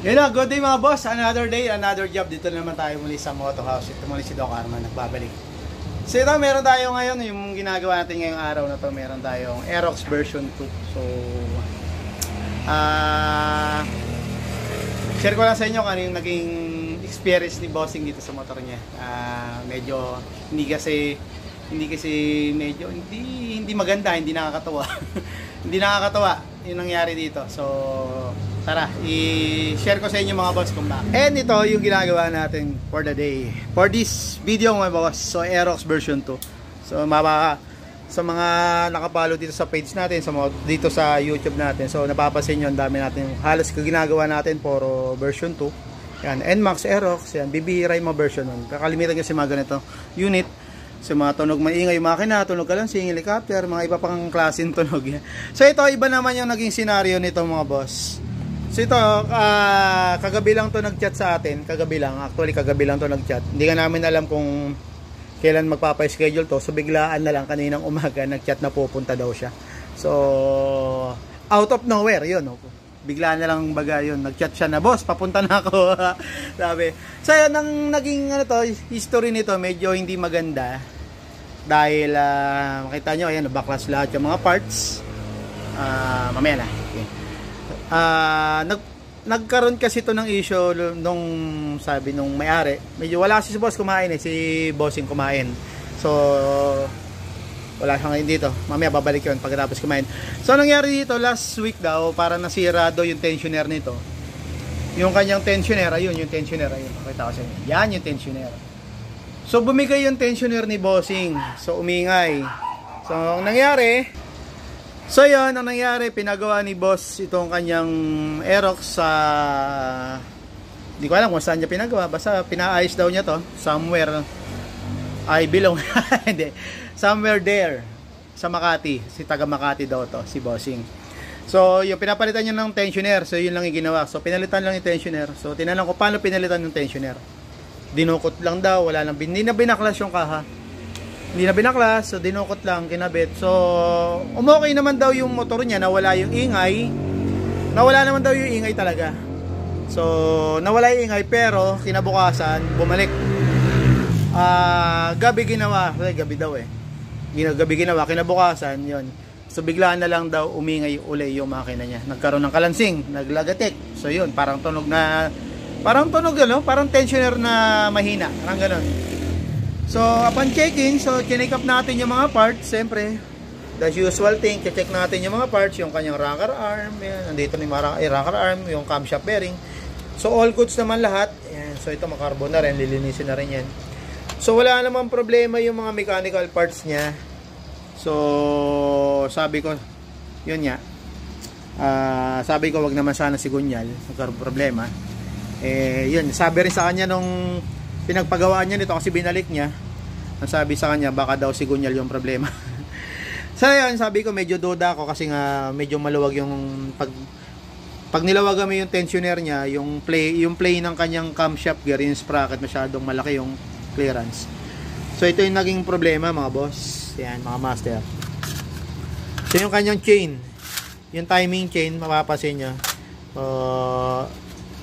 Yun na, good day mga boss. Another day, another job. Dito naman tayo muli sa Moto House. Ito muli si Doc Arman, nagbabalik. So ito, meron tayo ngayon, yung ginagawa natin ngayong araw na to, meron tayong Aerox version 2. So, share ko lang sa inyo kung ano yung naging experience ni Bossing dito sa motor niya. Medyo, hindi maganda, hindi nakakatawa. Hindi nakakatawa yung nangyari dito. So, tara, i-share ko sa inyo mga boss kung bakit. And ito yung ginagawa natin for the day. For this video mga boss, so Aerox version 2. So, sa mga nakapalo dito sa page natin, dito sa YouTube natin. So, napapansin nyo, ang dami natin, halos ginagawa natin for version 2. Yan, NMAX Aerox, yan, bibihira yung mga version 1. Kakalimitan kasi mga ganito unit. So mga tunog maingay yung makina, tunog kalansing, helicopter, mga iba pang klaseng tunog. So ito, iba naman yung naging scenario nito mga boss. So ito, kagabi lang to nag-chat sa atin. Kagabi lang to nag-chat. Hindi ka namin alam kung kailan magpapa-schedule to. So biglaan na lang kaninang umaga nag-chat na pupunta daw siya. So out of nowhere yun. Biglaan na lang baga yun. Nag-chat siya na, boss, papunta na ako. Sabi. So yun, ang naging history nito medyo hindi maganda. Dahil makita nyo, ayan, backlash lahat yung mga parts. Mamaya na. Okay. Nagkaroon kasi ito ng issue nung sabi nung may-ari. Medyo wala kasi si boss kumain si Bossing kumain. So wala siya ngayon dito. Mamaya babalik yun pagkatapos kumain. So nangyari dito last week daw, para nasira daw yung tensioner nito. Yung kanyang tensioner, ayun yung tensioner, ayun. Pakita ko sa inyo. Yan yung tensioner. So bumigay yung tensioner ni Bossing. So umingay. So ang nangyari, pinagawa ni boss itong kanyang Aerox sa hindi ko alam kung saan niya pinagawa, basta pinaayos daw niya to somewhere I belong hindi, somewhere there sa Makati, si taga Makati daw to, si Bossing. So yung pinapalitan niya ng tensioner, so yun lang yung ginawa. So pinalitan lang yung tensioner. So tinanong ko paano pinalitan yung tensioner. Dinukot lang daw, wala nang, hindi na binaklas yung kaha. Hindi na binaklas, so dinukot lang, kinabit. So, umokay naman daw yung motor niya, nawala yung ingay. Nawala naman daw yung ingay talaga. So, nawala yung ingay, pero kinabukasan, bumalik. Gabi ginawa, gabi daw gabi ginawa, kinabukasan, yun. So, biglaan na lang daw umingay uli yung makina niya. Nagkaroon ng kalansing, naglagatik. So, yun, parang tunog, parang tensioner na mahina, parang ganun. So upon checking, so check up natin yung mga parts, siyempre the usual thing, check natin yung mga parts, yung kanyang rocker arm, yan, nandito ni rocker arm, yung camshaft bearing. So all goods naman lahat. Yan. So ito makarbon na rin, lilinisin na rin yan. So wala namang problema yung mga mechanical parts niya. So sabi ko, yun nga, sabi ko wag naman sana si Gunyal magkaroon problema. Yun, sabi rin sa kanya nung pinagpagawaan niya nito kasi binalik niya. Ang sabi sa kanya baka daw si Gunyal yung problema. So yun, sabi ko medyo duda ako kasi nga medyo maluwag yung pag nilawagan mo yung tensioner niya, yung play ng kanyang camshaft gear, yung sprocket, masyadong malaki yung clearance. So ito yung naging problema mga boss. Yan mga master. So yung kanyang chain, yung timing chain, mapapasin nyo,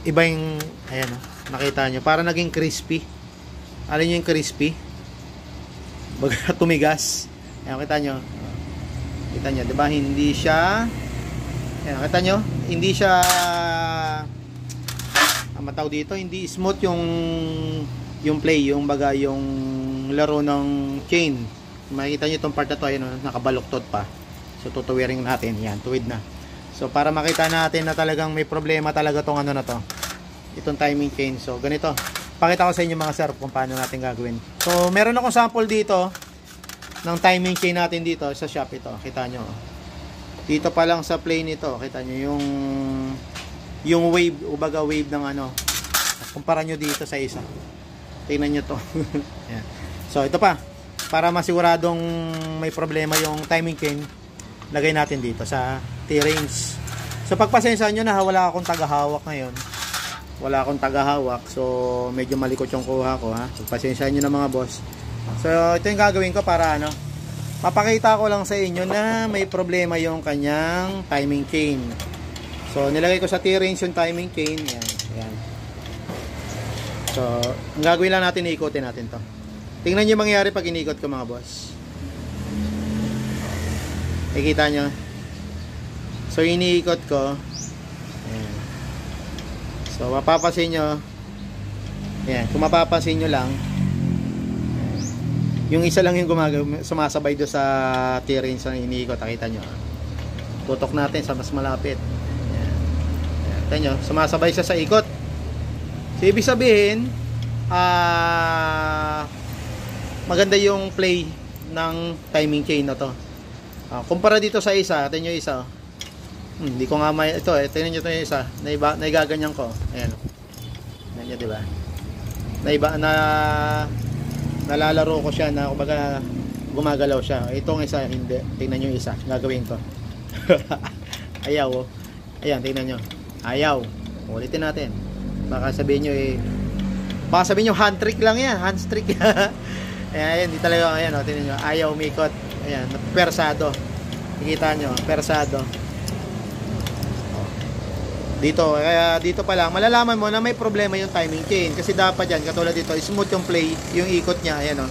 iba yung, ayan nakita nyo, para naging crispy. Alin nyo yung crispy? Baga tumigas. Ayan, kita nyo, diba hindi siya, ayan, kita nyo, hindi siya mataw dito, hindi smooth yung play, yung baga yung laro ng chain. Makikita nyo itong part na to, ayan, nakabaluktot pa. So tutuwirin natin, yan, tuwid na. So para makita natin na talagang may problema talaga tong ano na to, itong timing chain. So ganito, pakita ko sa inyo mga sir kung paano natin gagawin. So meron akong sample dito ng timing chain natin dito sa shop. Ito, kita nyo dito pa lang sa plane nito, kita nyo yung wave, ubaga wave ng ano, kumpara nyo dito sa isa, tingnan nyo to. Yan. So ito pa, para masiguradong may problema yung timing chain, lagay natin dito sa T-rings. So pagpasensya nyo na, wala akong tagahawak ngayon. Wala akong tagahawak. So medyo malikot yung kuha ko ha. Pagpasensya nyo na mga boss. So ito yung gagawin ko para ano, mapakita ko lang sa inyo na may problema yung kanyang timing chain. So, nilagay ko sa T-range yung timing chain. Yan. Yan. So, ang gagawin lang natin, iikotin natin to. Tingnan nyo mangyayari pag inikot ko mga boss. Nakikita nyo? So, iniikot ko. Ayan. So, mapapansin nyo. Ayan. Kung mapapansin nyo lang, yung isa lang yung sumasabay do sa T-range na iniikot. Nakita nyo. Tutok natin sa mas malapit. Ayan. Nakita nyo? Sumasabay siya sa ikot. So, ibig sabihin, maganda yung play ng timing chain na to. Kumpara dito sa isa, tingnan nyo isa. Hindi ko nga may, ito tingnan nyo ito yung isa. Naigaganyan ko. Ayan. Tingnan nyo, diba? Nalalaro ko siya na kumbaga gumagalaw siya. Itong isa, hindi. Tingnan nyo yung isa. Gagawin ko. Ayaw, oh. Ayan, tingnan nyo. Ayaw. Ulitin natin. Baka sabihin nyo hand trick lang yan, hand trick. Ayan, hindi talaga, ayan, o, tingnan nyo, ayaw umikot. Ayan, persado. Nakikita nyo, persado. Dito, kaya dito pa lang, malalaman mo na may problema yung timing chain. Kasi dapat yan, katulad dito, smooth yung play, yung ikot niya, ayan o.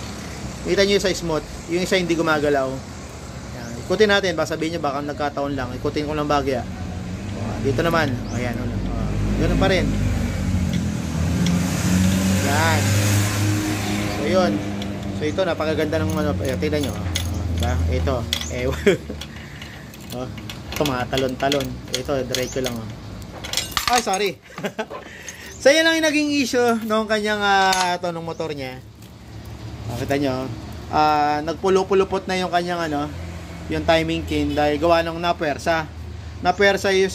Nakita nyo yung isa smooth, yung isa hindi gumagalaw. Ayan, ikutin natin, baka sabihin nyo, baka nagkataon lang, ikutin ko lang bagya. Dito naman, ayan, ganoon pa rin. Yan. So yun. So ito napakaganda ng ano, tingnan nyo. Diba? Ito. Ito mga talon-talon. Ito diretso lang. Ay, sorry. So yan lang yung naging issue nung kanyang nung motor niya. Kita nyo. Nagpulo-pulupot na yung kanyang yung timing chain dahil gawa ng napuwersa. Napuwersa yung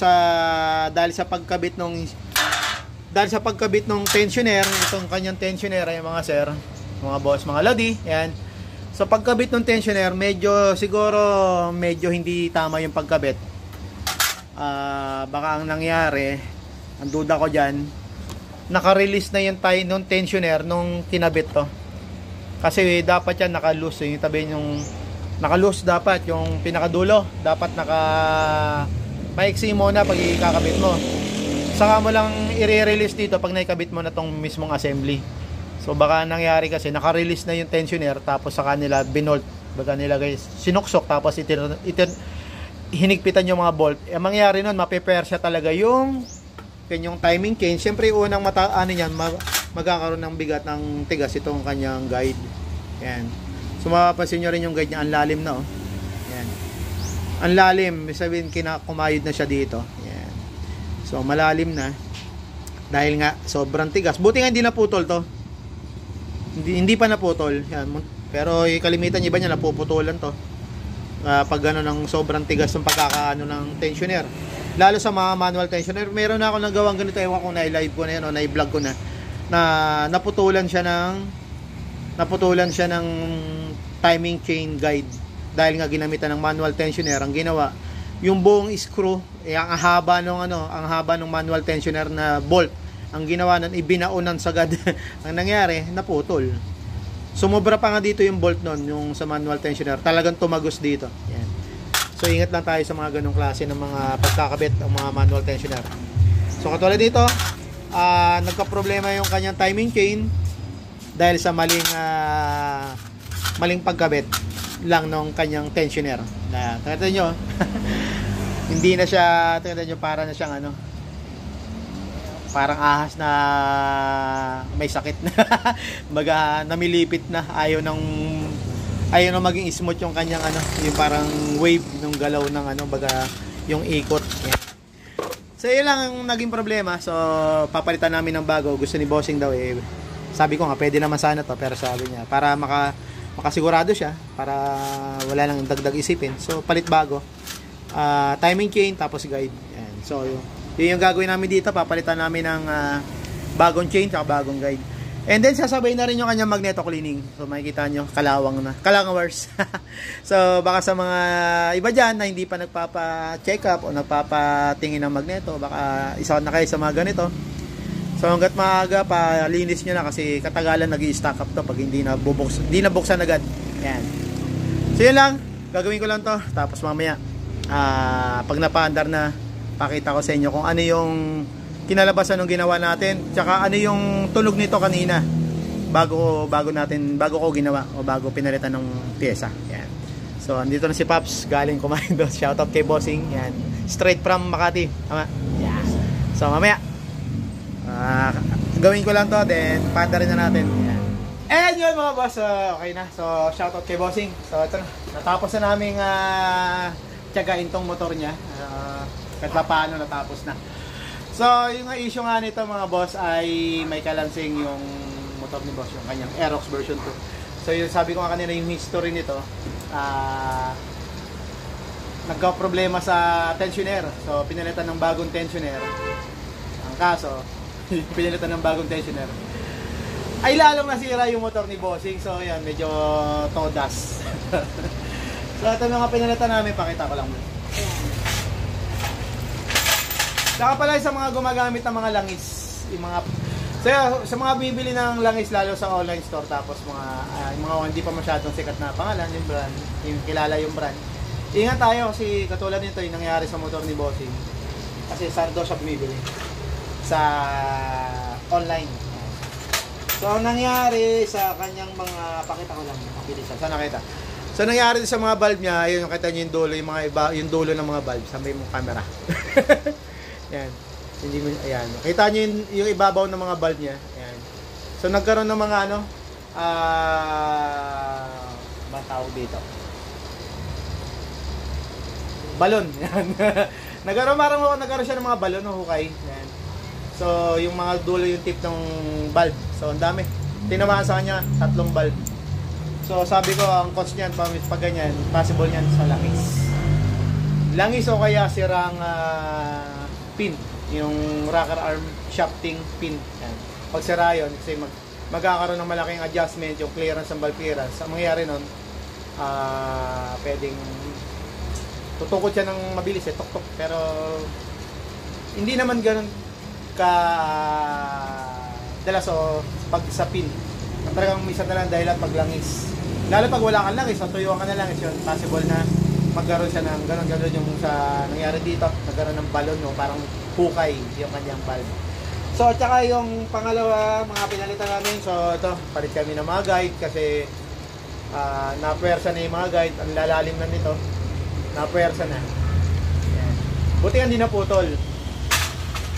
dahil sa pagkabit ng tensioner, itong kanyang tensioner ay mga sir, mga boss, mga lodi, yan. So pagkabit ng tensioner, medyo hindi tama yung pagkabit. Baka ang nangyari, ang duda ko diyan, naka-release na yung ng tensioner nung kinabit to. Kasi dapat yan naka-loose, yung tabi yung naka-loose dapat, yung pinakadulo, dapat maiksi mo na pag ikakabit mo. Saka mo lang i-release dito pag naikabit mo na tong mismong assembly. So baka nangyari kasi naka-release na yung tensioner tapos saka nila binolt, baga nila guys sinuksok tapos hinigpitan yung mga bolt. Ang mangyari nun, mape-persya talaga yung kanyang timing chain. Siyempre unang magkakaroon ng bigat ng tigas itong kanyang guide. Yan. So mapapansin nyo rin yung guide niya, ang lalim na oh. Yan. Ang lalim, sabihin kumayod na siya dito. Yan. So malalim na dahil nga sobrang tigas. Buti nga hindi naputol to. Hindi pa naputol. Yan. Pero kalimitan iba niya napuputulan to. Pag ng sobrang tigas ng pagkakaano ng tensioner. Lalo sa mga manual tensioner, meron na ako nagawang ganito, ewan ko na i-live ko na yan o na-i-vlog ko na naputulan siya ng timing chain guide dahil nga ginamitan ng manual tensioner. Ang ginawa, yung buong screw, ang haba ng manual tensioner na bolt, ang ginawa nun, ibinaunan sagad. Ang nangyari, naputol. Sumobra pa nga dito yung bolt nun, yung sa manual tensioner, talagang tumagos dito. Yan. So ingat lang tayo sa mga ganong klase ng mga pagkakabit ng mga manual tensioner. So katulad dito, nagka-problema yung kanyang timing chain dahil sa maling pagkabit lang ng kanyang tensioner. Tingnan nyo, hindi na siya, tingnan nyo, para na siyang parang ahas na may sakit na namilipit na, ayaw nang maging smooth yung kanyang yung parang wave ng galaw ng baga yung ikot. Yan. So yun lang ang naging problema. So papalitan namin ng bago. Gusto ni Bossing daw sabi ko nga pwede naman sana to, pero sabi niya para makasigurado siya, para wala nang dagdag isipin. So palit bago. Timing chain tapos guide. Yan. So yun yung gagawin namin dito, papalitan namin ng bagong chain at bagong guide. And then sasabay na rin yung kanyang magneto cleaning. So makikita nyo, kalawang hours. So baka sa mga iba dyan na hindi pa nagpapa-check up o nagpapatingin ng magneto, baka isa na kayo sa mga ganito. So hanggat maaga, palinis nyo na kasi katagalan nag-i-stack up to pag hindi nabuksan agad. Yan. So yun lang, gagawin ko lang to. Tapos mamaya, pag napaandar na, Pakita ko sa inyo kung ano yung kinalabasan ng ginawa natin, tsaka ano yung tunog nito kanina bago ko ginawa o bago pinalitan ng pyesa. Yan. So andito na si Paps, galing kumain doon. Shoutout kay Bossing. Yan. Straight from Makati. Tama. Yeah. So mamaya gawin ko lang to, then panda rin na natin. Yan. And yun mga boss, okay na. So shoutout kay Bossing. So ito na, natapos na naming tiyagain tong motor niya. Kahit pa paano natapos na. So yung issue nga nito mga boss ay may kalansing yung motor ni boss, yung kanyang Aerox version 2. So yung sabi ko nga kanina, yung history nito, nagka-problema sa tensioner. So pinalitan ng bagong tensioner. Ang kaso, pinalitan ng bagong tensioner ay lalong nasira yung motor ni Bossing. So yan, medyo todas. So ito mga pinalitan namin, pakita ko lang mo. Saka pala sa mga gumagamit ng mga langis, yung mga sa mga bibili ng langis lalo sa online store, tapos yung mga hindi pa masyadong sikat na pangalan, yung brand, yung kilala yung brand. Ingat tayo kasi katulad nito yung nangyari sa motor ni Bossing. Kasi sardo siya bumibili sa online. So ang nangyari sa kanyang mga, pakita ko lang, mabilis saan nakita. So nangyari sa mga valve niya, yun yung kita niyo yung dulo, yung mga iba, yung dulo ng mga valve, sabay mong camera. Yan. Hindi mo, ayan. Kita niyo yung ibabaw ng mga valve niya. Ayan. So nagkaroon ng mga ano, ba tawag dito? Balon. Yan. nagkaroon siya ng mga balon o hukay. Yan. So yung mga dulo yung tip ng valve. So ang dami. Tinamaan sa kanya 3 valve. So sabi ko ang cause niyan pag ganyan, possible niyan sa langis. Langis o kaya sirang pin, yung rocker arm shafting pin. Yan. Pag sira yun, kasi magkakaroon ng malaking adjustment yung clearance ng valve clearance. Ang mangyayari nun, pwedeng tutukot siya ng mabilis tok-tok. Pero hindi naman ganun ka dala so pag sa pin. Talagang isa na lang dahilan pag langis. Lalo pag wala kang langis, natuyuan ka na langis yun, possible na magkaroon siya ng gano'n yung sa nangyari dito, nagkaroon ng balon, no? Parang hukay yung kanyang valve. So tsaka yung pangalawa, mga pinalitan namin, so ito, palit kami ng mga guide kasi napuwersa na yung mga guide, ang lalalim na nito, napuwersa na. Yan. Buti hindi naputol.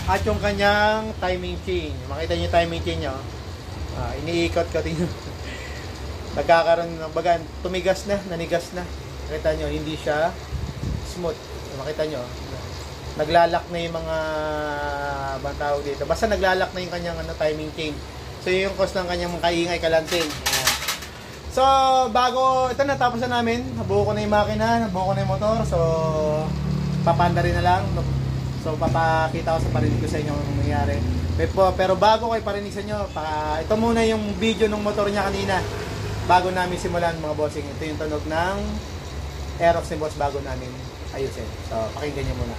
At yung kanyang timing chain, makita niyo yung timing chain niya, iniikot-kot yun. Nagkakaroon ng bagan, tumigas na, nanigas na. Makita nyo, hindi siya smooth. Makita nyo, naglalak na yung mga bang tawag dito. Basta naglalak na yung kanyang timing chain. So yun yung cause ng kanyang kaingay kalansing. So bago, ito natapos na namin. Nabuo ko na yung makina, nabuo ko na yung motor. So papanda rin na lang. So papakita ko sa parinig ko sa inyo kung nangyari. Pero bago ko iparinig sa inyo, ito muna yung video ng motor niya kanina. Bago namin simulan mga bossing. Ito yung tunog ng Aerox ni boss bago namin ayusin. So pakinggan niyo muna.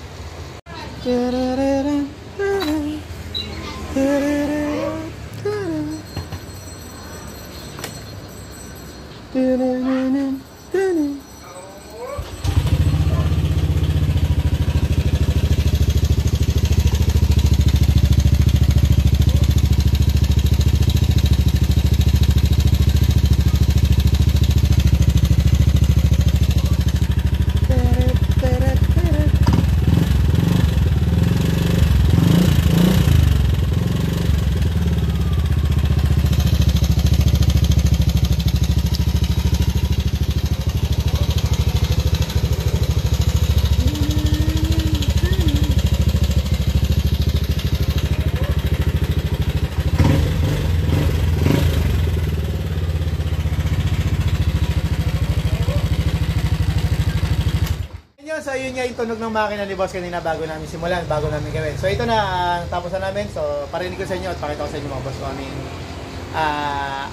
So yun nga yung tunog ng makina ni boss kanina bago namin simulan, bago namin gawin. So ito na, tapos na namin. So parinig ko sa inyo at pakita ko sa inyo mga boss kung ano yung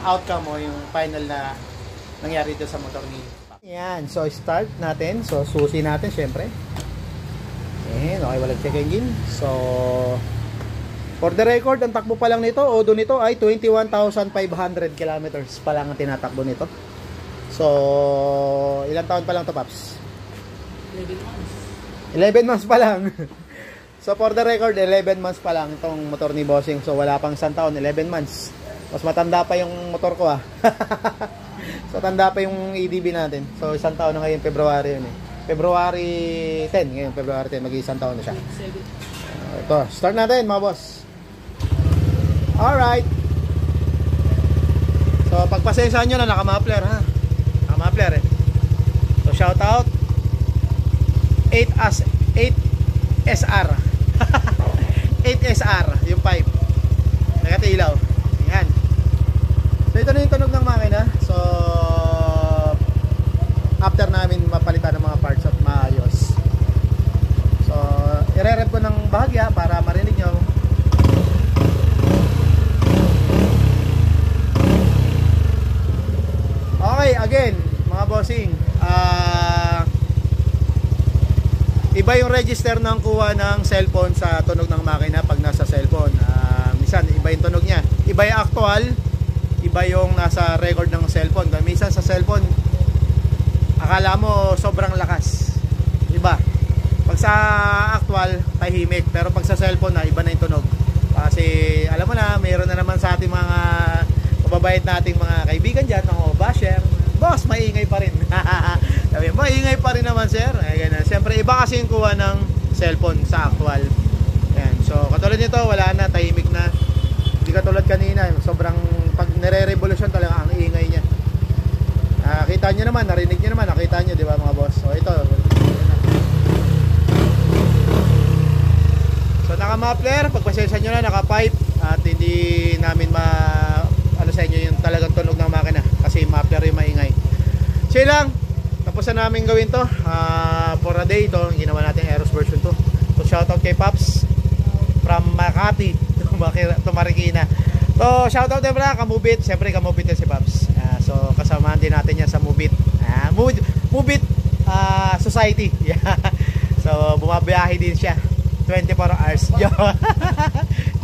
outcome o yung final na nangyari dito sa motor ni. Yan, so start natin. So susi natin syempre. Ayan, okay, walang check engine. So for the record, ang takbo pa lang nito, odo nito ay 21,500 kilometers pa lang ang tinatakbo nito. So ilang taon pa lang to, Paps? 11 months pa lang. So for the record, 11 months pa lang itong motor ni Bossing. So wala pang 1 taon, 11 months. Mas matanda pa yung motor ko ah. So tanda pa yung EDB natin. So 1 taon na ngayon, February yun eh. February 10, ngayon February 10, mag-1 taon na siya. Ito, start natin mga boss. Alright. So pagpasensyahan nyo na naka-muffler ha. Naka-muffler eh. So shout out 8SR 8SR yung pipe nakatilaw. Yan. So ito na yung tunog ng makina. So after namin mapalitan ng mga parts at maayos, so ire-rev ko ng bahagya para marinig nyo. Okay, again mga bossing, iba yung register ng kuha ng cellphone sa tunog ng makina pag nasa cellphone. Minsan iba yung tunog niya, iba yung actual, iba yung nasa record ng cellphone. Minsan sa cellphone akala mo sobrang lakas, iba. Pag sa actual tahimik, pero pag sa cellphone na iba na yung tunog. Kasi alam mo na, mayroon na naman sa ating mga mababait nating mga kaibigan dyan, mga basher, boss, maingay pa rin. Sabi, maingay pa rin naman sir. Ayan, siyempre iba kasi yung kuha ng cellphone sa actual. Ayan. So katulad nito, wala na, tahimik na. Hindi katulad kanina, sobrang pag nire-revolution talaga ang ingay niya. Nakita nyo naman, narinig nyo naman, nakita nyo, di ba mga boss? So ito, so naka-muffler, pagpasensya nyo na, naka-pipe, at hindi namin ano sa inyo yung talagang tunog ng makina kasi muffler yung maingay. So lang, tapos na namin gawin to for a day. Ito, ginawa natin Eros version 2. So shoutout kay Paps from Makati to Marikina. So shoutout din pala Kamubit, siyempre Kamubit din si Paps. So kasamahan din natin yan sa Mubit Mubit Society. So bumabiyahe din siya 24 hours.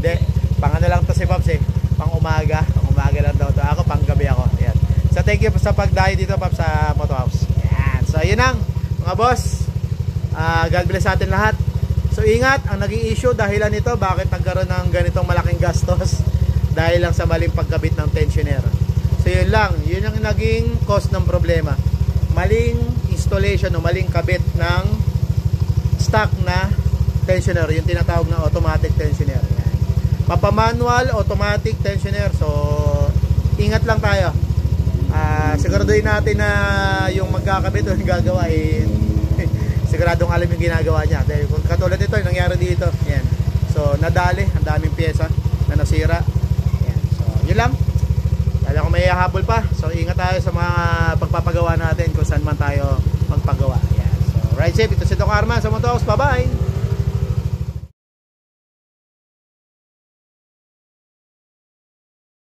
De, pang ano lang to si Paps eh, pang umaga lang daw to. Ako pang gabi ako. Ayan. So thank you sa pagdayo dito Paps sa Moto House. Ayan. So yun lang mga boss. God bless sa atin lahat. So ingat, ang naging issue dahilan nito, bakit nagkaroon ng ganitong malaking gastos dahil lang sa maling pagkabit ng tensioner. So yun lang, yun ang naging cause ng problema. Maling installation o maling kabit ng stock na tensioner, yung tinatawag na automatic tensioner. Mapa-manual, automatic tensioner. So ingat lang tayo. Siguraduhin natin na yung magkakabit o yung gagawa siguradong alam yung ginagawa niya. Dahil kung katulad ito yung nangyari dito, yan. So nadali, ang daming pyesa na nasira. Yan. So yun lang. Dahil kung may habol pa, so ingat tayo sa mga pagpapagawa natin kung saan man tayo magpagawa. Yan. So ride safe, ito si Doc Arman sa Moto House. Bye bye.